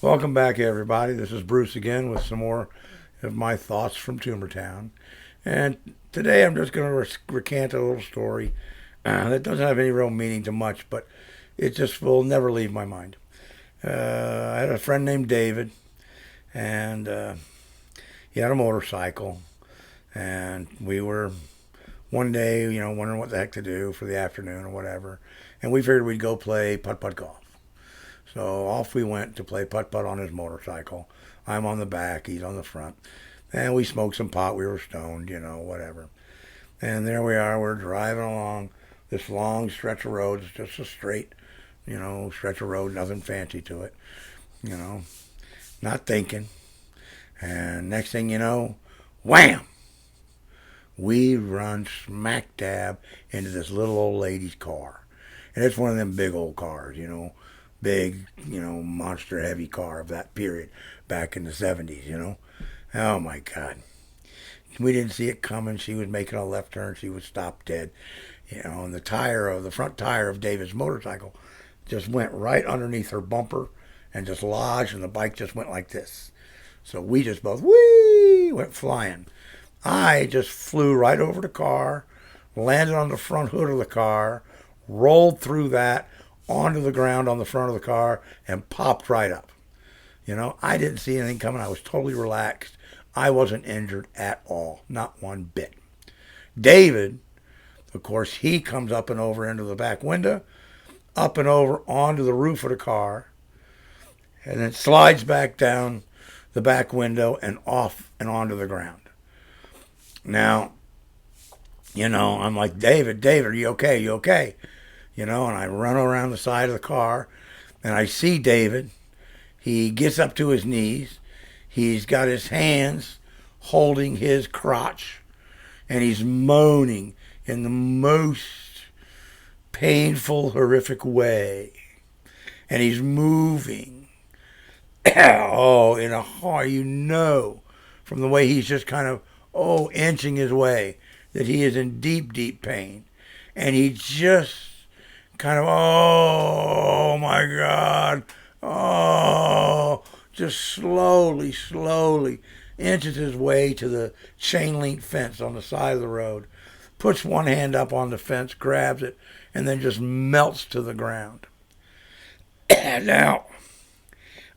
Welcome back, everybody. This is Bruce again with some more of my thoughts from Tumortown. And today I'm just going to recant a little story that doesn't have any real meaning to much, but it just will never leave my mind. I had a friend named David, and he had a motorcycle. And we were one day, wondering what the heck to do for the afternoon or whatever. And we figured we'd go play putt-putt golf. So off we went to play putt-putt on his motorcycle. I'm on the back, he's on the front. And we smoked some pot, we were stoned, whatever. And there we are, we're driving along this long stretch of road. It's just a straight, stretch of road, nothing fancy to it. Not thinking. And next thing you know, wham! We run smack dab into this little old lady's car. And it's one of them big old cars, big, monster heavy car of that period back in the 70s. Oh my God. We didn't see it coming. She was making a left turn. She was stopped dead. And the front tire of David's motorcycle just went right underneath her bumper and just lodged, and the bike just went like this. So we just both, went flying. I just flew right over the car, landed on the front hood of the car, rolled through that, onto the ground on the front of the car, and popped right up. I didn't see anything coming. I was totally relaxed. I wasn't injured at all, not one bit. David, of course, he comes up and over into the back window, up and over onto the roof of the car, and then slides back down the back window and off and onto the ground. Now, I'm like, David, are you okay? You okay? And I run around the side of the car, and I see David. He gets up to his knees. He's got his hands holding his crotch, and he's moaning in the most painful, horrific way. And he's moving. In a heart, from the way he's just kind of, inching his way, that he is in deep, deep pain. And he just kind of, oh my God, just slowly inches his way to the chain link fence on the side of the road, puts one hand up on the fence, grabs it, and then just melts to the ground. Now,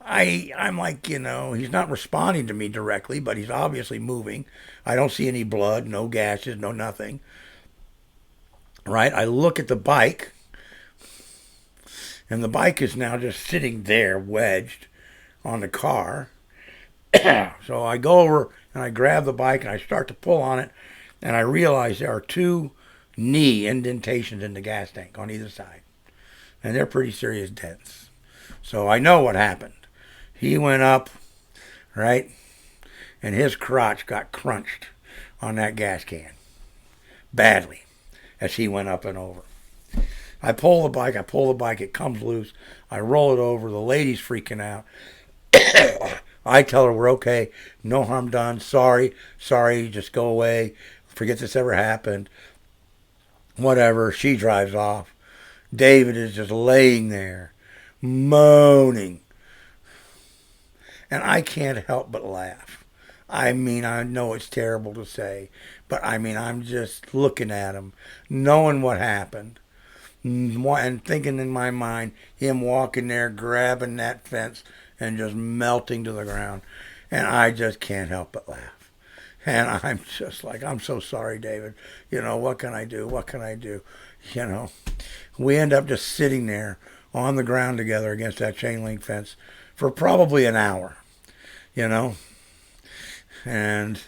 I'm like, he's not responding to me directly, but he's obviously moving. I don't see any blood, no gashes, no nothing. Right? I look at the bike, and the bike is now just sitting there, wedged on the car. So I go over and I grab the bike and I start to pull on it, and I realize there are two knee indentations in the gas tank on either side. And they're pretty serious dents. So I know what happened. He went up, right, and his crotch got crunched on that gas can badly as he went up and over. I pull the bike, it comes loose. I roll it over. The lady's freaking out. I tell her we're okay, no harm done, sorry, just go away, forget this ever happened, whatever. She drives off. David is just laying there, moaning. And I can't help but laugh. I know it's terrible to say, but I'm just looking at him, knowing what happened, and thinking in my mind, him walking there, grabbing that fence, and just melting to the ground. And I just can't help but laugh. And I'm just like, I'm so sorry, David. What can I do? We end up just sitting there on the ground together against that chain link fence for probably an hour, And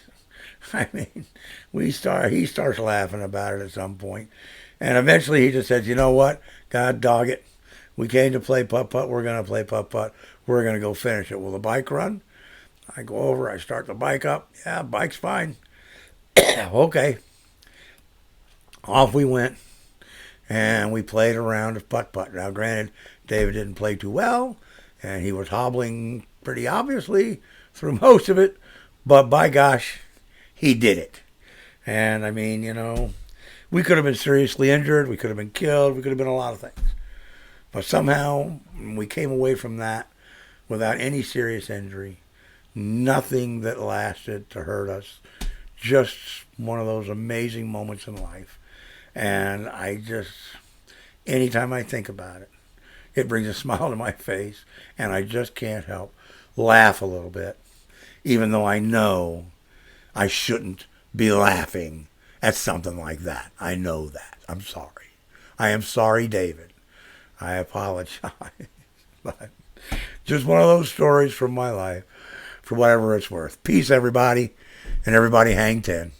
he starts laughing about it at some point. And eventually he just says, you know what? God dog it. We came to play putt-putt. We're going to play putt-putt. We're going to go finish it. Will the bike run? I go over. I start the bike up. Yeah, bike's fine. Okay. Off we went. And we played a round of putt-putt. Now, granted, David didn't play too well. And he was hobbling pretty obviously through most of it. But by gosh, he did it. And we could have been seriously injured. We could have been killed. We could have been a lot of things. But somehow we came away from that without any serious injury. Nothing that lasted to hurt us. Just one of those amazing moments in life. And anytime I think about it, it brings a smile to my face, and I just can't help laugh a little bit, even though I know I shouldn't be laughing at something like that. I know that. I'm sorry. I am sorry, David. I apologize. But just one of those stories from my life, for whatever it's worth. Peace, everybody, and everybody hang 10.